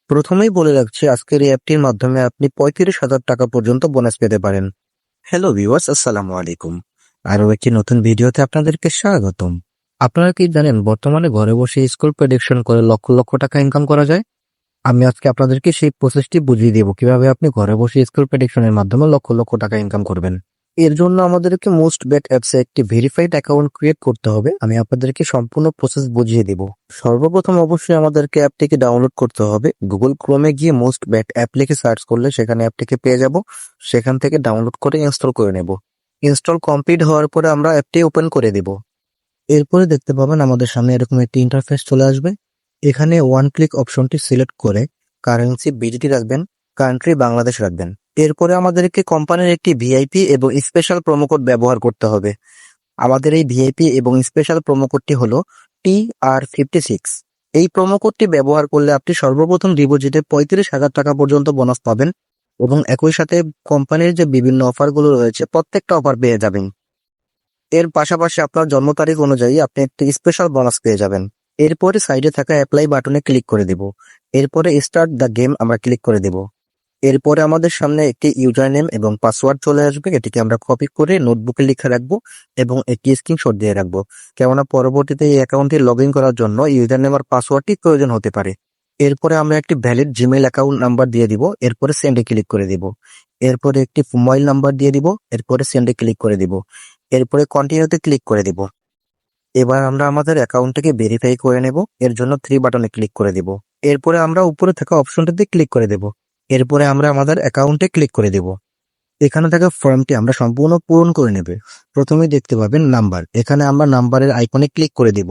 প্রথমেই বলে রাখছি, আজকের এই অ্যাপটির মাধ্যমে আপনি 35,000 টাকা পর্যন্ত বোনাস পেতে পারেন। হ্যালো ভিউয়ার্স, আসসালামু আলাইকুম। আরও একটি নতুন ভিডিওতে আপনাদেরকে স্বাগতম। আপনারা কি জানেন বর্তমানে ঘরে বসে স্কুল প্রেডিকশন করে লক্ষ লক্ষ টাকা ইনকাম করা যায়? আমি আজকে আপনাদেরকে সেই প্রসেসটি বুঝিয়ে দেব কিভাবে আপনি ঘরে বসে স্কুল প্রেডিকশনের মাধ্যমে লক্ষ লক্ষ টাকা ইনকাম করবেন। এর জন্য আমাদেরকে মোস্ট বেট অ্যাপসে একটি ভেরিফাইড অ্যাকাউন্ট ক্রিয়েট করতে হবে। আমি আপনাদেরকে সম্পূর্ণ প্রসেস বুঝিয়ে দেব। সর্বপ্রথম অবশ্যই আমাদেরকে অ্যাপটিকে ডাউনলোড করতে হবে। গুগল ক্রোমে গিয়ে মোস্ট বেট অ্যাপ লিখে সার্চ করলে সেখানে অ্যাপটিকে পেয়ে যাব। সেখান থেকে ডাউনলোড করে ইনস্টল করে নেব। ইনস্টল কমপ্লিট হওয়ার পরে আমরা অ্যাপটি ওপেন করে দেব। এরপরে দেখতে পাবেন আমাদের সামনে এরকম একটি ইন্টারফেস চলে আসবে। এখানে ওয়ান ক্লিক অপশনটি সিলেক্ট করে কারেন্সি বিজিটি রাখবেন, কান্ট্রি বাংলাদেশ রাখবেন। এরপরে আমাদেরকে কোম্পানির একটি ভিআইপি এবং স্পেশাল প্রোমো কোড ব্যবহার করতে হবে। আমাদের এই ভিআইপি এবং স্পেশাল প্রোমো কোডটি হলো TR56। এই প্রোমো কোডটি ব্যবহার করলে আপনি সর্বপ্রথম ডিপোজিটে 35,000 টাকা পর্যন্ত বোনাস পাবেন এবং একই সাথে কোম্পানির যে বিভিন্ন অফারগুলো রয়েছে প্রত্যেকটা অফার পেয়ে যাবেন। এর পাশাপাশি আপনার জন্ম তারিখ অনুযায়ী আপনি একটি স্পেশাল বোনাস পেয়ে যাবেন। এরপরে সাইডে থাকা অ্যাপ্লাই বাটনে ক্লিক করে দেব। এরপরে স্টার্ট দ্য গেম আমরা ক্লিক করে দেব। এরপরে আমাদের সামনে একটি ইউজার নেম এবং পাসওয়ার্ড চলে আসবে। এটিকে আমরা কপি করে নোটবুকে লিখে রাখবো এবং একটি স্ক্রিনশট দিয়ে রাখবো, কেননা পরবর্তীতে এই অ্যাকাউন্টে লগ ইন করার জন্য ইউজার নেম আর পাসওয়ার্ডটি প্রয়োজন হতে পারে। এরপরে আমরা একটি ভ্যালিড জিমেইল অ্যাকাউন্ট নাম্বার দিয়ে দিব। এরপরে সেন্ডে ক্লিক করে দিব। এরপরে একটি মোবাইল নাম্বার দিয়ে দিব। এরপরে সেন্ডে ক্লিক করে দিব। এরপরে কন্টিনিউতে ক্লিক করে দিব। এবার আমরা আমাদের অ্যাকাউন্টটাকে ভেরিফাই করে নেব। এর জন্য 3 বাটনে ক্লিক করে দিব। এরপরে আমরা উপরে থাকা অপশনটাতে ক্লিক করে দেব। এরপরে আমরা আমাদের অ্যাকাউন্টে ক্লিক করে দেব। এখানে থাকা ফর্মটি আমরা সম্পূর্ণ পূরণ করে নেবে। প্রথমেই দেখতে পাবেন নাম্বার। এখানে আমরা নাম্বারের আইকনে ক্লিক করে দিব।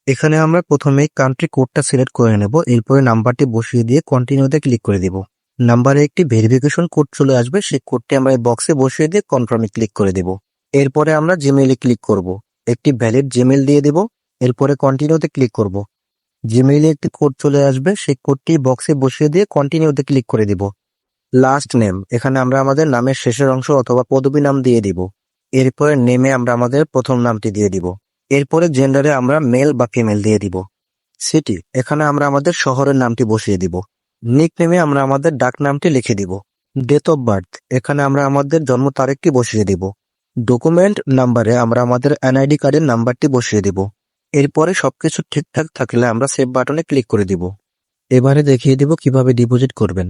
এখানে আমরা প্রথমেই কান্ট্রি কোডটা সিলেক্ট করে নেব। এরপরে নাম্বারটি বসিয়ে দিয়ে কন্টিনিউতে ক্লিক করে দিব। নাম্বারে একটি ভেরিফিকেশন কোড চলে আসবে। সেই কোডটি আমরা এই বক্সে বসিয়ে দিয়ে কনফার্মে ক্লিক করে দেব। এরপরে আমরা জিমেইলে ক্লিক করব। একটি ভ্যালিড জিমেইল দিয়ে দেব। এরপরে কন্টিনিউতে ক্লিক করব। জিমেইলে একটি কোড চলে আসবে। সেই কোডটি বক্সে বসিয়ে দিয়ে কন্টিনিউতে ক্লিক করে দিব। লাস্ট নেম, এখানে আমরা আমাদের নামের শেষের অংশ অথবা পদবী নাম দিয়ে দিব। এরপরে নেমে আমরা আমাদের প্রথম নামটি দিয়ে দিব। এরপরে জেন্ডারে আমরা মেল বা ফিমেল দিয়ে দিব। সিটি, এখানে আমরা আমাদের শহরের নামটি বসিয়ে দিব। নিকনেমে আমরা আমাদের ডাক নামটি লিখে দিব। ডেট অফ বার্থ, এখানে আমরা আমাদের জন্ম তারিখটি বসিয়ে দিব। ডকুমেন্ট নাম্বারে আমরা আমাদের এনআইডি কার্ডের নাম্বারটি বসিয়ে দিব। এরপরে সবকিছু ঠিকঠাক থাকলে আমরা সেভ বাটনে ক্লিক করে দিব। এবারে দেখিয়ে দিব কিভাবে ডিপোজিট করবেন।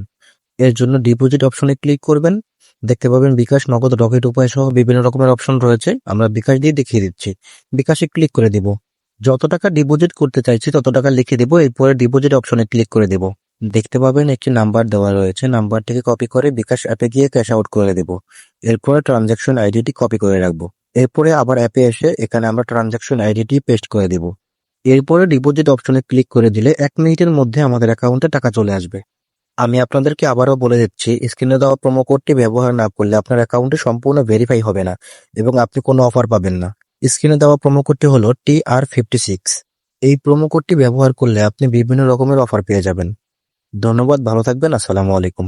এর জন্য ডিপোজিট অপশনে ক্লিক করবেন। দেখতে পাবেন বিকাশ, নগদ, রকেট উপায় সহ বিভিন্ন রকমের অপশন রয়েছে। আমরা বিকাশ দিয়ে দেখিয়ে দিচ্ছি। বিকাশে ক্লিক করে দিব। যত টাকা ডিপোজিট করতে চাইছি তত টাকা লিখে দিব। এরপরে ডিপোজিট অপশনে ক্লিক করে দেব। দেখতে পাবেন একটি নাম্বার দেওয়া রয়েছে। নাম্বারটিকে কপি করে বিকাশ অ্যাপে গিয়ে ক্যাশ আউট করে দেব। এরপরে ট্রানজ্যাকশন আইডিটি কপি করে রাখবো। এরপরে আবার অ্যাপে এসে এখানে আমরা ট্রানজ্যাকশন আইডিটি পেস্ট করে দেব। এরপরে ডিপোজিট অপশনে ক্লিক করে দিলে 1 মিনিটের মধ্যে আমাদের অ্যাকাউন্টে টাকা চলে আসবে। আমি আপনাদেরকে আবারও বলে দিচ্ছি, স্ক্রিনে দেওয়া প্রোমো কোডটি ব্যবহার না করলে আপনার অ্যাকাউন্টে সম্পূর্ণ ভেরিফাই হবে না এবং আপনি কোনো অফার পাবেন না। স্ক্রিনে দেওয়া প্রোমো কোডটি হলো TR56। এই প্রোমো কোডটি ব্যবহার করলে আপনি বিভিন্ন রকমের অফার পেয়ে যাবেন। ধন্যবাদ, ভালো থাকবেন। আসসালামু আলাইকুম।